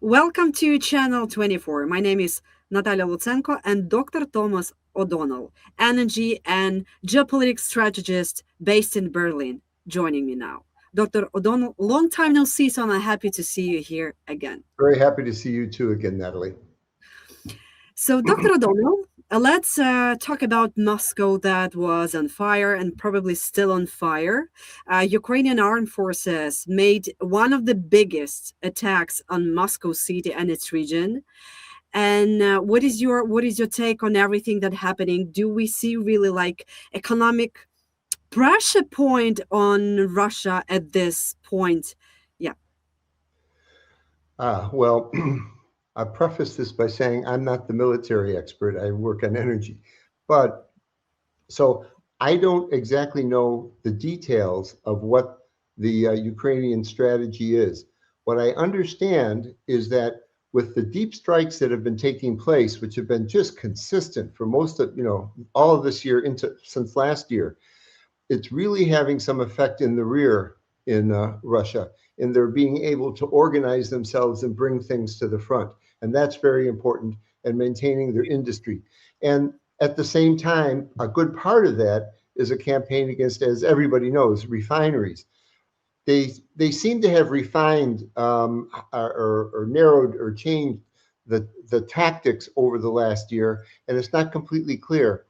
Welcome to Channel 24. My name is Nataliia Lutsenko and Dr. Thomas O'Donnell, energy and geopolitics strategist based in Berlin, joining me now. Dr. O'Donnell, long time no see, so I'm happy to see you here again. Very happy to see you too again, Natalie. So, Dr. O'Donnell, let's talk about Moscow that was on fire and probably still on fire. Ukrainian armed forces made one of the biggest attacks on Moscow city and its region. And what is your take on everything that happening? Do we see really like economic pressure point on Russia at this point? Yeah. Well, I preface this by saying I'm not the military expert. I work on energy. But so I don't exactly know the details of what the Ukrainian strategy is. What I understand is that with the deep strikes that have been taking place, which have been just consistent for most of, all of this year into since last year, it's really having some effect in the rear in Russia, in their being able to organize themselves and bring things to the front. And that's very important, and maintaining their industry. And at the same time, a good part of that is a campaign against, as everybody knows, refineries. They seem to have refined or narrowed or changed the tactics over the last year, and it's not completely clear.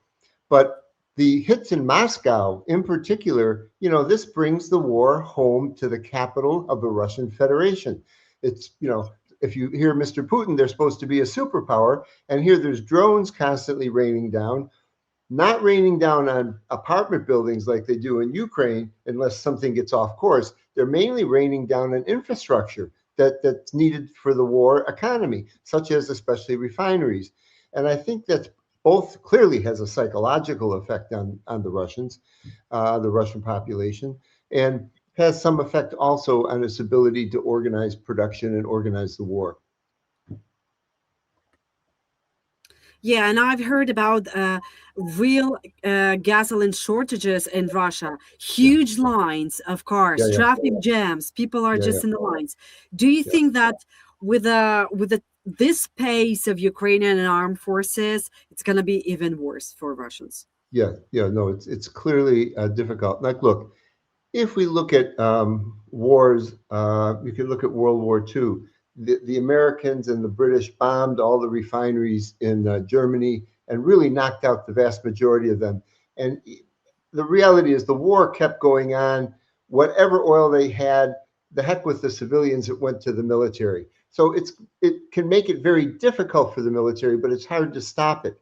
But the hits in Moscow, in particular, this brings the war home to the capital of the Russian Federation. It's, if you hear Mr. Putin, they're supposed to be a superpower, and here there's drones constantly raining down, not raining down on apartment buildings like they do in Ukraine, unless something gets off course. They're mainly raining down on infrastructure that's needed for the war economy, such as especially refineries. And I think that's both clearly has a psychological effect on the Russians, the Russian population, and has some effect also on its ability to organize production and organize the war. Yeah, and I've heard about real gasoline shortages in Russia, Yeah, huge lines of yeah, cars, yeah, traffic jams, people are yeah, just yeah, in the lines. Do you yeah. think that this pace of Ukrainian armed forces, it's going to be even worse for Russians? Yeah. No, it's clearly difficult. Like, look, if we look at wars, you can look at World War II. The Americans and the British bombed all the refineries in Germany and really knocked out the vast majority of them. And the reality is the war kept going on. Whatever oil they had, the heck with the civilians, it went to the military. So it can make it very difficult for the military, but it's hard to stop it.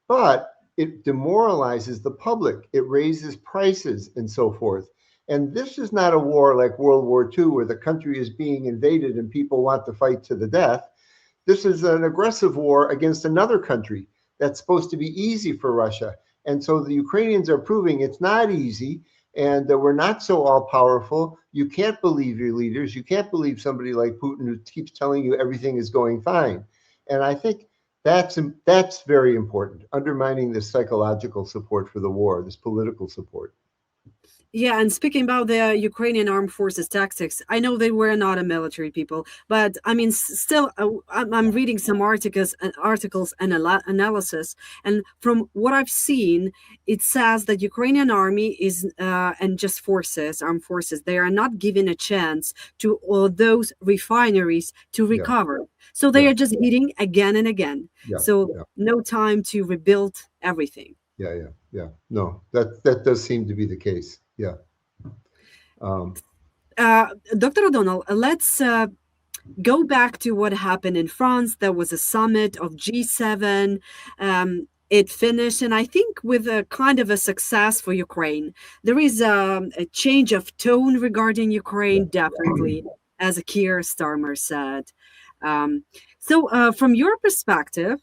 But it demoralizes the public. It raises prices and so forth. And this is not a war like World War II, where the country is being invaded and people want to fight to the death. This is an aggressive war against another country that's supposed to be easy for Russia. And so the Ukrainians are proving it's not easy, and that we're not so all powerful. You can't believe your leaders. You can't believe somebody like Putin who keeps telling you everything is going fine. And I think that's very important, undermining the psychological support for the war, this political support. Yeah, and speaking about the Ukrainian armed forces tactics, I know they were not a military people, but I mean, still, I'm reading some articles and analysis, and from what I've seen, it says that Ukrainian army is and just armed forces, they are not given a chance to all those refineries to Yeah, recover, so they yeah, are just hitting again and again. yeah, So yeah, no time to rebuild everything. yeah. No, that does seem to be the case. Yeah. Um, Dr. O'Donnell, let's go back to what happened in France. There was a summit of G7. It finished, and I think with a kind of a success for Ukraine. There is a change of tone regarding yeah. Ukraine, definitely, as Keir Starmer said. From your perspective,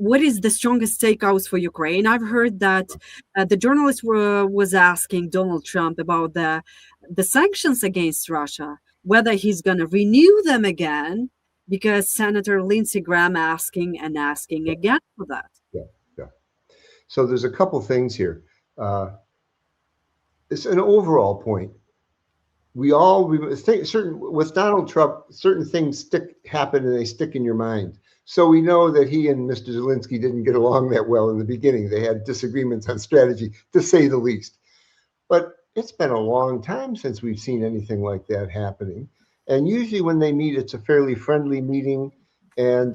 what is the strongest takeouts for Ukraine? I've heard that the journalist was asking Donald Trump about the sanctions against Russia, whether he's going to renew them again, because Senator Lindsey Graham asking again for that. Yeah, yeah. So there's a couple things here. Uh, it's an overall point. we all think certain with Donald Trump, certain things happen and they stick in your mind. So we know that he and Mr. Zelensky didn't get along that well in the beginning. They had disagreements on strategy, to say the least. But it's been a long time since we've seen anything like that happening. And usually when they meet, it's a fairly friendly meeting. And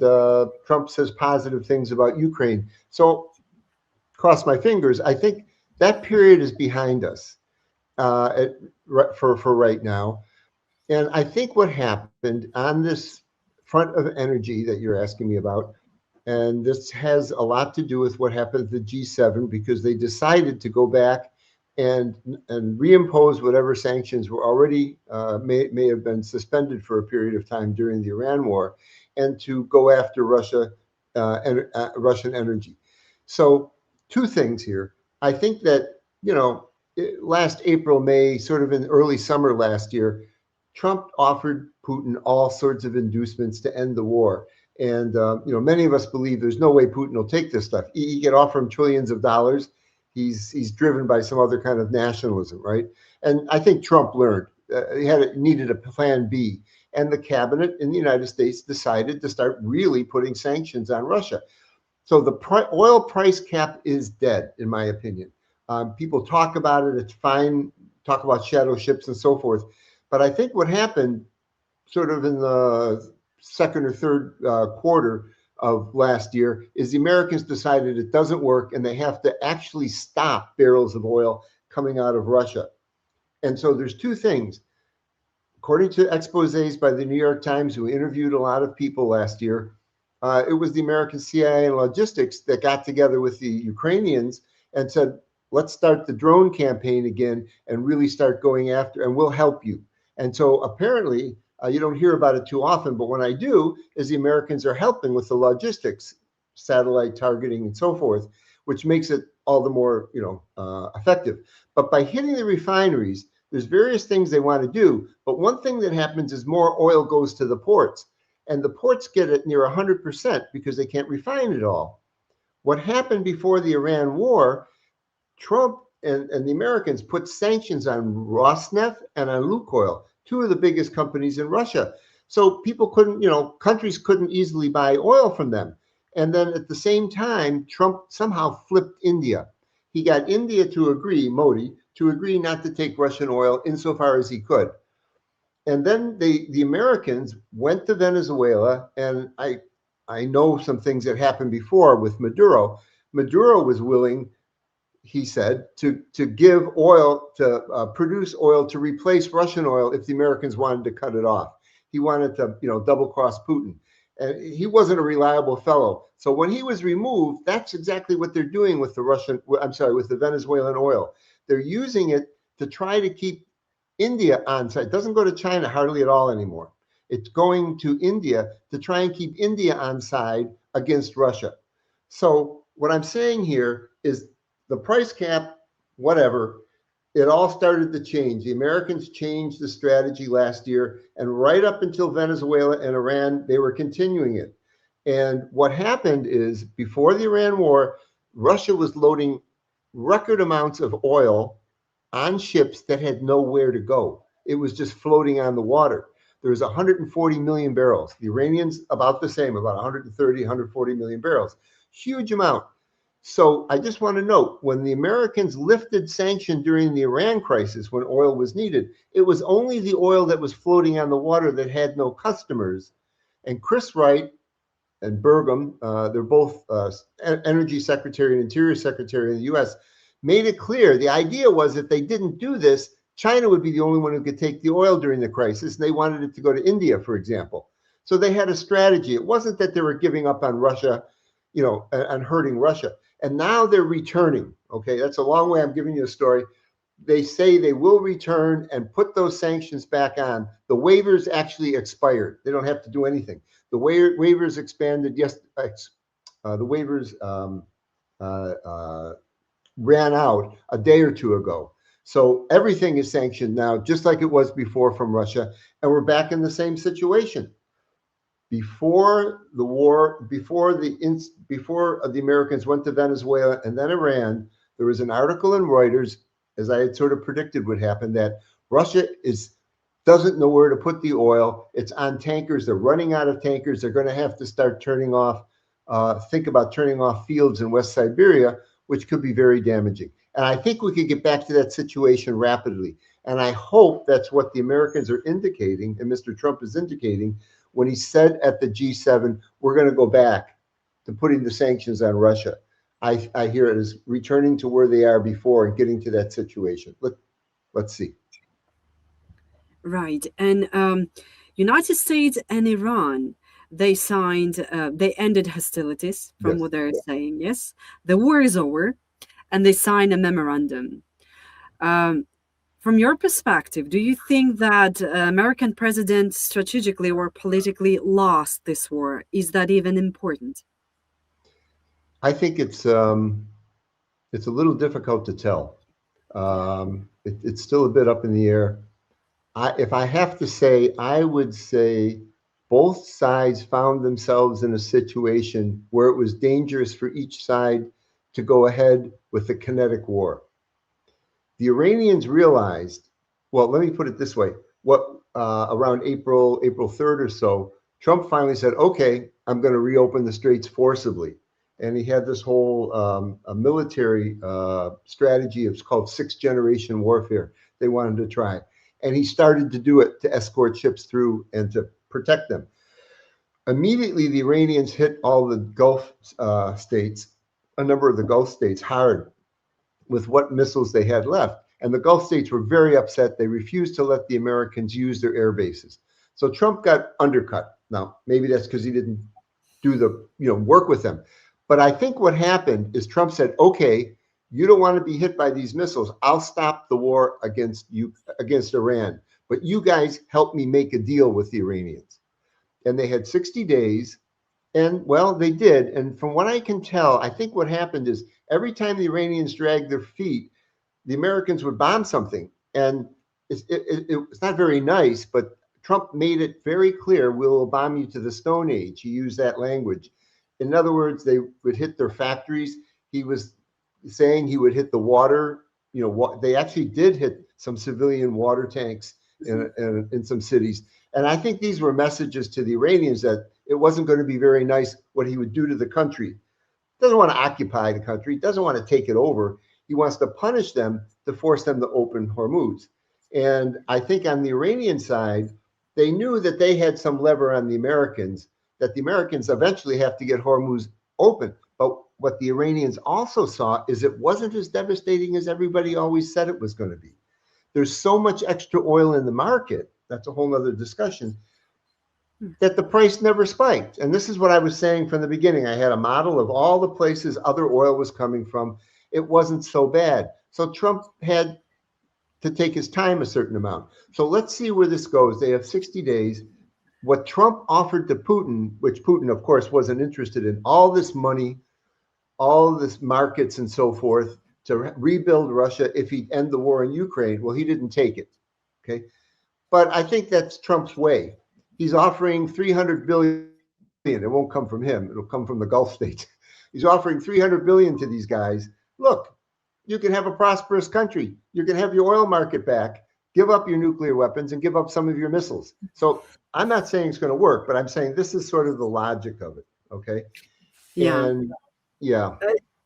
Trump says positive things about Ukraine. So cross my fingers. I think that period is behind us for right now. And I think what happened on this front of energy that you're asking me about, and this has a lot to do with what happened at the G7 because they decided to go back and reimpose whatever sanctions were already may have been suspended for a period of time during the Iran war, and to go after Russian energy. So two things here. I think that last April, May, sort of in early summer last year, Trump offered Putin all sorts of inducements to end the war. And many of us believe there's no way Putin will take this stuff. He could offer him trillions of dollars. He's driven by some other kind of nationalism, right? And I think Trump learned he needed a plan B. And the cabinet in the United States decided to start really putting sanctions on Russia. So the oil price cap is dead, in my opinion. People talk about it. It's fine. Talk about shadow ships and so forth. But I think what happened sort of in the second or third quarter of last year is the Americans decided it doesn't work and they have to actually stop barrels of oil coming out of Russia. And so there's two things. According to exposés by the New York Times, who interviewed a lot of people last year, it was the American CIA and logistics that got together with the Ukrainians and said, let's start the drone campaign again and really start going after, and we'll help you. And so apparently, you don't hear about it too often, but when I do, is the Americans are helping with the logistics, satellite targeting and so forth, which makes it all the more, effective. But by hitting the refineries, there's various things they want to do. But one thing that happens is more oil goes to the ports, and the ports get it near 100% because they can't refine it all. What happened before the Iran war, Trump and the Americans put sanctions on Rosneft and on Lukoil, two of the biggest companies in Russia. So people couldn't, countries couldn't easily buy oil from them. And then at the same time, Trump somehow flipped India. He got India to agree, Modi, to agree not to take Russian oil insofar as he could. And then the Americans went to Venezuela, and I know some things that happened before with Maduro. Maduro was willing, he said, to give oil, to produce oil to replace Russian oil if the Americans wanted to cut it off. He wanted to, double cross Putin. And he wasn't a reliable fellow. So when he was removed, that's exactly what they're doing with with the Venezuelan oil. They're using it to try to keep India on side. It doesn't go to China hardly at all anymore. It's going to India to try and keep India on side against Russia. So what I'm saying here is the price cap, whatever, it all started to change. The Americans changed the strategy last year, and right up until Venezuela and Iran, they were continuing it. And what happened is before the Iran war, Russia was loading record amounts of oil on ships that had nowhere to go. It was just floating on the water. There was 140 million barrels. The Iranians, about the same, about 130, 140 million barrels. Huge amount. So I just want to note, when the Americans lifted sanction during the Iran crisis, when oil was needed, it was only the oil that was floating on the water that had no customers. And Chris Wright and Burgum, they're both Energy Secretary and Interior Secretary in the U.S., made it clear. The idea was if they didn't do this, China would be the only one who could take the oil during the crisis. And they wanted it to go to India, for example. So they had a strategy. It wasn't that they were giving up on Russia, and hurting Russia. And now they're returning. Okay, that's a long way. I'm giving you a story. They say they will return and put those sanctions back on. The waivers actually expired. They don't have to do anything. The waivers expanded. Yes, the waivers ran out a day or two ago. So everything is sanctioned now, just like it was before from Russia. And we're back in the same situation. Before the war, before the Americans went to Venezuela and then Iran, there was an article in Reuters, as I had sort of predicted would happen, that Russia is doesn't know where to put the oil. It's on tankers. They're running out of tankers. They're going to have to start turning off, think about turning off fields in West Siberia, which could be very damaging. And I think we could get back to that situation rapidly. And I hope that's what the Americans are indicating, and Mr. Trump is indicating when he said at the G7, we're going to go back to putting the sanctions on Russia. I hear it as returning to where they are before and getting to that situation. Let's see. Right. And United States and Iran, they ended hostilities from Yes. what they're saying. Yes. The war is over and they signed a memorandum. Um, from your perspective, do you think that American president strategically or politically lost this war? Is that even important? I think it's a little difficult to tell. It's still a bit up in the air. If I have to say, I would say both sides found themselves in a situation where it was dangerous for each side to go ahead with the kinetic war. The Iranians realized, well, let me put it this way: around April 3rd or so, Trump finally said, "Okay, I'm going to reopen the straits forcibly," and he had this whole military strategy. It's called sixth generation warfare. They wanted to try, and he started to do it to escort ships through and to protect them. Immediately, the Iranians hit all the Gulf states, a number of the Gulf states, hard with what missiles they had left. And the Gulf states were very upset. They refused to let the Americans use their air bases. So Trump got undercut. Now, maybe that's because he didn't do the, work with them. But I think what happened is Trump said, okay, you don't want to be hit by these missiles. I'll stop the war against Iran. But you guys help me make a deal with the Iranians. And they had 60 days. And well, they did. And from what I can tell, I think what happened is every time the Iranians dragged their feet, the Americans would bomb something. And it's not very nice, but Trump made it very clear, we'll bomb you to the Stone Age. He used that language. In other words, they would hit their factories. He was saying he would hit the water. They actually did hit some civilian water tanks in some cities. And I think these were messages to the Iranians that it wasn't going to be very nice what he would do to the country. He doesn't want to occupy the country. He doesn't want to take it over. He wants to punish them to force them to open Hormuz. And I think on the Iranian side, they knew that they had some lever on the Americans, that the Americans eventually have to get Hormuz open. But what the Iranians also saw is it wasn't as devastating as everybody always said it was going to be. There's so much extra oil in the market, that's a whole other discussion, that the price never spiked. And this is what I was saying from the beginning. I had a model of all the places other oil was coming from. It wasn't so bad. So Trump had to take his time a certain amount. So let's see where this goes. They have 60 days. What Trump offered to Putin, which Putin, of course, wasn't interested in, all this money, all this markets and so forth to rebuild Russia if he'd end the war in Ukraine. Well, he didn't take it. Okay. But I think that's Trump's way. He's offering $300 billion. It won't come from him. It'll come from the Gulf states. He's offering $300 billion to these guys. Look, you can have a prosperous country. You can have your oil market back. Give up your nuclear weapons and give up some of your missiles. So I'm not saying it's going to work, but I'm saying this is sort of the logic of it. Okay. Yeah. And yeah.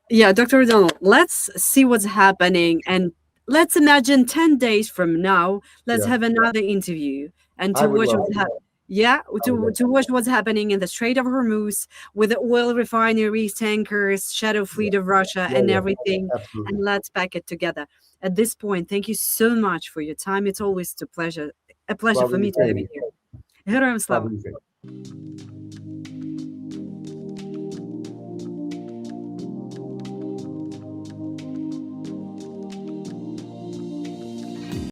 Yeah, Dr. O'Donnell, let's see what's happening. And let's imagine 10 days from now, let's have another interview and to watch what's happening. Yeah, to watch what's happening in the Strait of Hormuz with the oil refineries, tankers, shadow fleet of Russia, and everything. Absolutely. And let's pack it together. At this point, thank you so much for your time. It's always a pleasure for me to have you here. Героям слава!